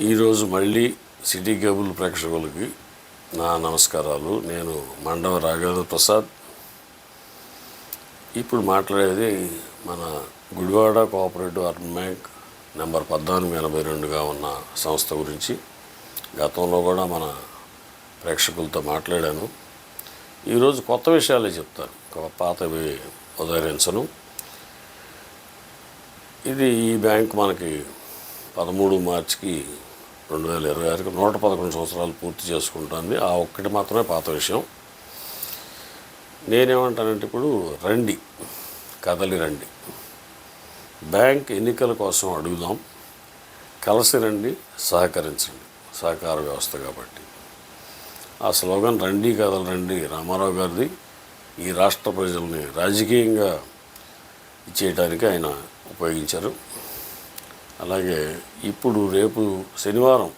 ఈరోజు మళ్ళీ city cable ప్రేక్షకులకి నా నమస్కారాలు. నేను మండవ రాఘవేంద్ర ప్రసాద్. ఇప్పుడు మాట్లాడేది మన Gudivada cooperative urban bank number 1482గా ఉన్న సంస్థ గురించి. గతంలో కూడా మన ప్రేక్షకులతో మాట్లాడాను. ఈరోజు కొత్త విషయాలే చెప్తాను, పాతవి ఉదహరించను. ఈ బ్యాంక్ మనకి 13 మార్చికి 2026కి 111 సంవత్సరాలు పూర్తి చేసుకుంటుంది. ఆ ఒక్కటి మాత్రమే పాత విషయం. నేనేమంటానంటే, ఇప్పుడు రండి, కదలి రండి, బ్యాంక్ ఎన్నికల కోసం అడుగుదాం, కలిసి రండి, సహకరించండి, సహకార వ్యవస్థ కాబట్టి. ఆ స్లోగన్ రండి కదలి రండి రామారావు గారిది. ఈ రాష్ట్ర ప్రజల్ని రాజకీయంగా ఇచ్చేయడానికి ఆయన ఉపయోగించారు. అలాగే ఇప్పుడు రేపు శనివారం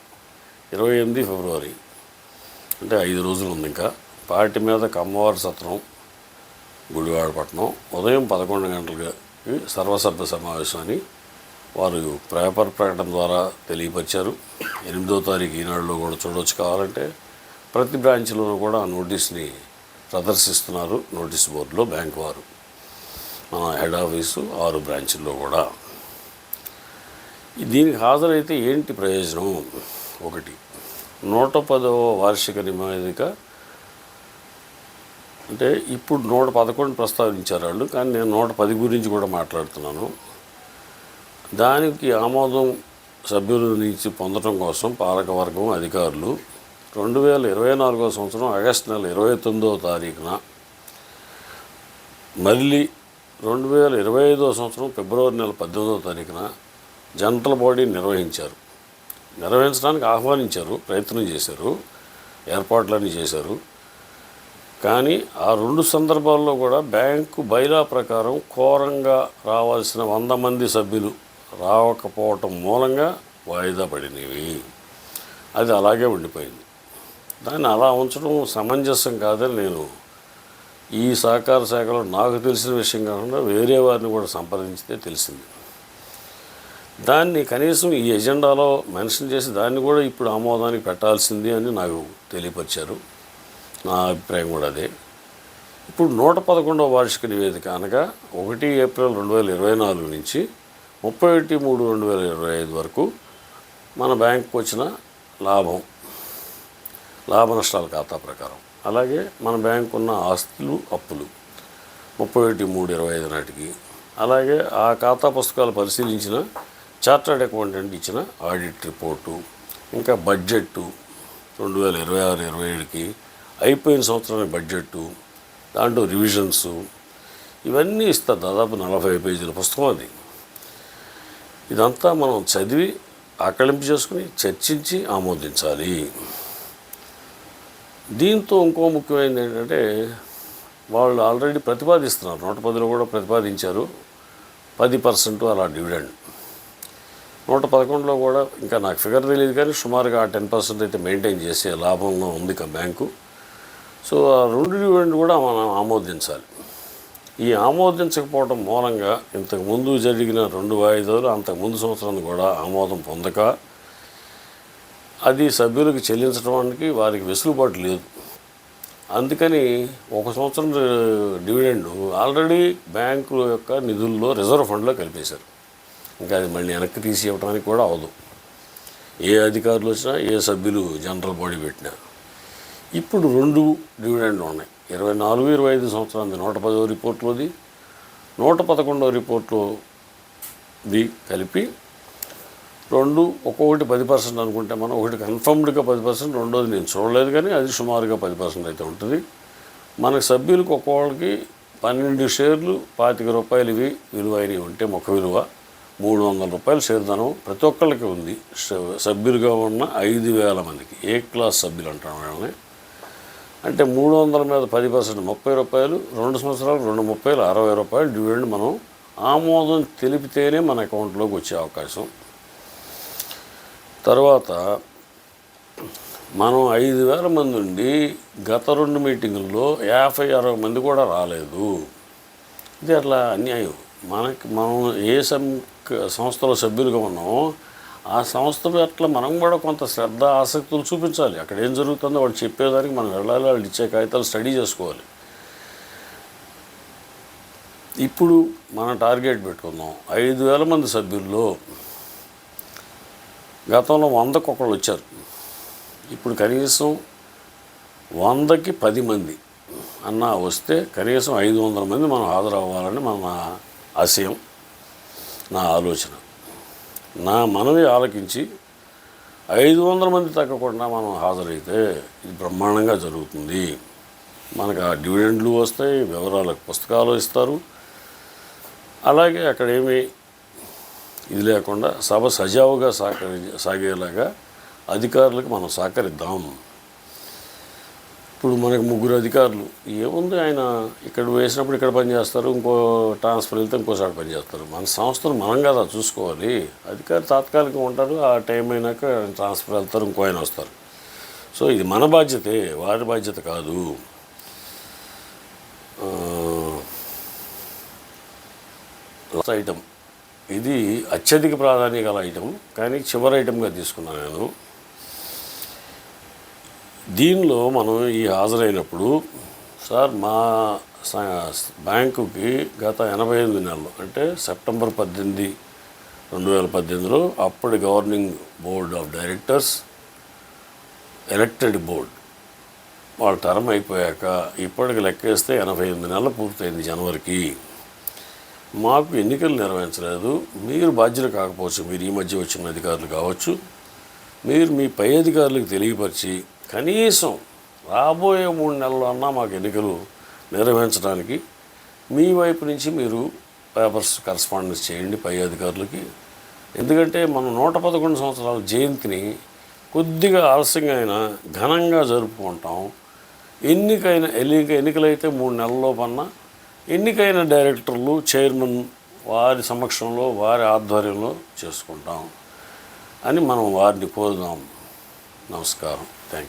28 ఫిబ్రవరి, అంటే 5 రోజులు ఉంది ఇంకా. పార్టీ మీద కమ్మవారి సత్రం గుడివాడపట్నం ఉదయం 11 గంటలకి సర్వసభ్య సమావేశం అని వారు పేపర్ ప్రకటన ద్వారా తెలియపరిచారు. 8వ తారీఖు ఈనాడులో కూడా చూడవచ్చు. కావాలంటే ప్రతి బ్రాంచ్లోనూ కూడా ఆ నోటీస్ని ప్రదర్శిస్తున్నారు. నోటీస్ బోర్డులో బ్యాంక్ వారు, మన హెడ్ ఆఫీసు 6 బ్రాంచుల్లో కూడా. దీనికి హాజరైతే ఏంటి ప్రయోజనం? ఒకటి, 110వ వార్షిక నివేదిక. అంటే ఇప్పుడు 111 ప్రస్తావించారు వాళ్ళు, కానీ నేను 110 గురించి కూడా మాట్లాడుతున్నాను. దానికి ఆమోదం సభ్యుల నుంచి పొందడం కోసం పాలకవర్గం అధికారులు 2024వ సంవత్సరం ఆగస్టు నెల 29వ తారీఖున, మళ్ళీ 2025వ సంవత్సరం ఫిబ్రవరి నెల 18వ తారీఖున జనరల్ బాడీ నిర్వహించడానికి ఆహ్వానించారు, ప్రయత్నం చేశారు, ఏర్పాట్లన్నీ చేశారు. కానీ ఆ 2 సందర్భాల్లో కూడా బ్యాంకు బైలా ప్రకారం కోరంగా రావాల్సిన 100 మంది సభ్యులు రావకపోవటం మూలంగా వాయిదా పడినవి. అది అలాగే ఉండిపోయింది. దాన్ని అలా ఉంచడం సమంజసం కాదని నేను ఈ సహకార శాఖలో నాకు తెలిసిన విషయం కాకుండా వేరే వారిని కూడా సంప్రదించితే తెలిసింది. దాన్ని కనీసం ఈ ఎజెండాలో మెన్షన్ చేసి దాన్ని కూడా ఇప్పుడు ఆమోదానికి పెట్టాల్సింది అని నాకు తెలియపరిచారు. నా అభిప్రాయం కూడా అదే. ఇప్పుడు 111వ వార్షిక నివేదిక అనగా 1 ఏప్రిల్ 2024 నుంచి 31/3/2025 వరకు మన బ్యాంకుకు వచ్చిన లాభ నష్టాల ఖాతా ప్రకారం, అలాగే మన బ్యాంకు ఉన్న ఆస్తులు అప్పులు 31/3/25 నాటికి, అలాగే ఆ ఖాతా పుస్తకాలు పరిశీలించిన చార్టర్డ్ అకౌంటెంట్ ఇచ్చిన ఆడిట్ రిపోర్టు, ఇంకా బడ్జెట్టు 2026-27కి అయిపోయిన సంవత్సరానికి బడ్జెట్టు, దాంట్లో రివిజన్స్, ఇవన్నీ ఇస్తారు. దాదాపు 40 పేజీల పుస్తకం అది. ఇదంతా మనం చదివి ఆకళింపు చేసుకుని చర్చించి ఆమోదించాలి. దీంతో ఇంకో ముఖ్యమైనది ఏంటంటే, వాళ్ళు ఆల్రెడీ ప్రతిపాదిస్తున్నారు, 110లో కూడా ప్రతిపాదించారు 10% అలా డివిడెండ్. 111లో కూడా ఇంకా నాకు ఫిగర్ తెలియదు, కానీ సుమారుగా 10% అయితే మెయింటైన్ చేసే లాభంలో ఉంది బ్యాంకు. సో ఆ 2 డివిడెండ్ కూడా మనం ఆమోదించాలి. ఈ ఆమోదించకపోవడం మూలంగా ఇంతకుముందు జరిగిన 2 వాయిదాలు అంతకుముందు సంవత్సరాన్ని కూడా ఆమోదం పొందక అది సభ్యులకు చెల్లించడానికి వారికి వెసులుబాటు లేదు. అందుకని 1 సంవత్సరం డివిడెండ్ ఆల్రెడీ బ్యాంకు యొక్క నిధుల్లో రిజర్వ్ ఫండ్లో కలిపేశారు. ఇంకా అది మళ్ళీ వెనక్కి తీసి ఇవ్వడానికి కూడా అవదు, ఏ అధికారులు వచ్చినా, ఏ సభ్యులు జనరల్ బాడీ పెట్టినా. ఇప్పుడు 2 డివిడెండ్లు ఉన్నాయి. 24-25 సంవత్సరానికి 110వ రిపోర్ట్లోది, 111వ రిపోర్ట్లోది కలిపి 2 ఒక్కొక్కటి 10% అనుకుంటే మనం, ఒకటి కన్ఫర్మ్డ్గా 10%, రెండోది నేను చూడలేదు కానీ అది సుమారుగా 10% అయితే ఉంటుంది. మనకు సభ్యులకు ఒక్కొక్కరికి 12 షేర్లు ₹25 ఇవి విలువైనవి ఉంటే మొక్క విలువ ₹300 షేర్ ధనం ప్రతి ఒక్కళ్ళకి ఉంది. సభ్యులుగా ఉన్న 5,000 మందికి ఏ క్లాస్ సభ్యులు అంటాం వాళ్ళని. అంటే 300 మీద 10% ₹30, 2 సంవత్సరాలు 230 ₹60 డివిడెండ్ మనం ఆమోదం తెలిపితేనే మన అకౌంట్లోకి వచ్చే అవకాశం. తర్వాత మనం 5,000 మంది ఉండి గత 2 మీటింగుల్లో 50-60 మంది కూడా రాలేదు. ఇది అట్లా అన్యాయం. మనం ఏ సంస్థలో సభ్యులుగా ఉన్నామో ఆ సంస్థ పట్ల మనం కూడా కొంత శ్రద్ధ ఆసక్తులు చూపించాలి. అక్కడ ఏం జరుగుతుందో వాళ్ళు చెప్పేదానికి మనం వెళ్ళాలి, వాళ్ళు ఇచ్చే కాగితాలు స్టడీ చేసుకోవాలి. ఇప్పుడు మనం టార్గెట్ పెట్టుకుందాం, 5,000 మంది సభ్యుల్లో గతంలో 100కి ఒకళ్ళు వచ్చారు. ఇప్పుడు కనీసం 100కి 10 మంది అన్నా వస్తే కనీసం 500 మంది మనం హాజరవ్వాలని మన ఆశయం, నా ఆలోచన. నా మనవి ఆలకించి 500 మంది తగ్గకుండా మనం హాజరైతే ఇది బ్రహ్మాండంగా జరుగుతుంది. మనకు ఆ డివిడెండ్లు వస్తాయి, వివరాలకు పుస్తకాలు ఇస్తారు. అలాగే అక్కడ ఏమీ ఇది లేకుండా సభ సజావుగా సాగేలాగా అధికారులకు మనం సహకరిద్దాం. ఇప్పుడు మనకు 3 అధికారులు, ఏముంది, ఆయన ఇక్కడ వేసినప్పుడు ఇక్కడ పనిచేస్తారు, ఇంకో ట్రాన్స్ఫర్ వెళ్తే ఇంకోసారి పనిచేస్తారు. మన సంస్థను మనం కదా చూసుకోవాలి. అధికారి తాత్కాలికంగా ఉంటారు, ఆ టైం అయినాక ట్రాన్స్ఫర్ వెళ్తారు, ఇంకో ఆయన వస్తారు. సో ఇది మన బాధ్యతే, వారి బాధ్యత కాదు. ఐటమ్ ఇది అత్యధిక ప్రాధాన్యత గల ఐటమ్, కానీ చివరి ఐటమ్గా తీసుకున్నాను నేను. దీనిలో మనం ఈ హాజరైనప్పుడు, సార్ మా బ్యాంకుకి గత 88 నెలలు అంటే సెప్టెంబర్ 18, 2018లో అప్పటి governing board of directors elected board వాళ్ళ టర్మ్ అయిపోయాక ఇప్పటికి లెక్కేస్తే 88 నెలలు పూర్తయింది జనవరికి. మాకు ఎన్నికలు నిర్వహించలేదు. మీరు బాధ్యులు కాకపోవచ్చు, మీరు ఈ మధ్య వచ్చిన అధికారులు కావచ్చు, మీరు మీ పై అధికారులకు తెలియపరిచి కనీసం రాబోయే 3 నెలల్లో అన్నా మాకు ఎన్నికలు నిర్వహించడానికి మీ వైపు నుంచి మీరు పేపర్స్ కరస్పాండెన్స్ చేయండి పై అధికారులకి. ఎందుకంటే మనం 111 సంవత్సరాల జయంతిని కొద్దిగా ఆలస్యంగా అయినా ఘనంగా జరుపుకుంటాం. ఎన్నికలైతే 3 నెలల్లోపన్నా ఎన్నికైన డైరెక్టర్లు, చైర్మన్ వారి సమక్షంలో, వారి ఆధ్వర్యంలో చేసుకుంటాం అని మనం వారిని కోరుదాం. నమస్కారం. Thank you.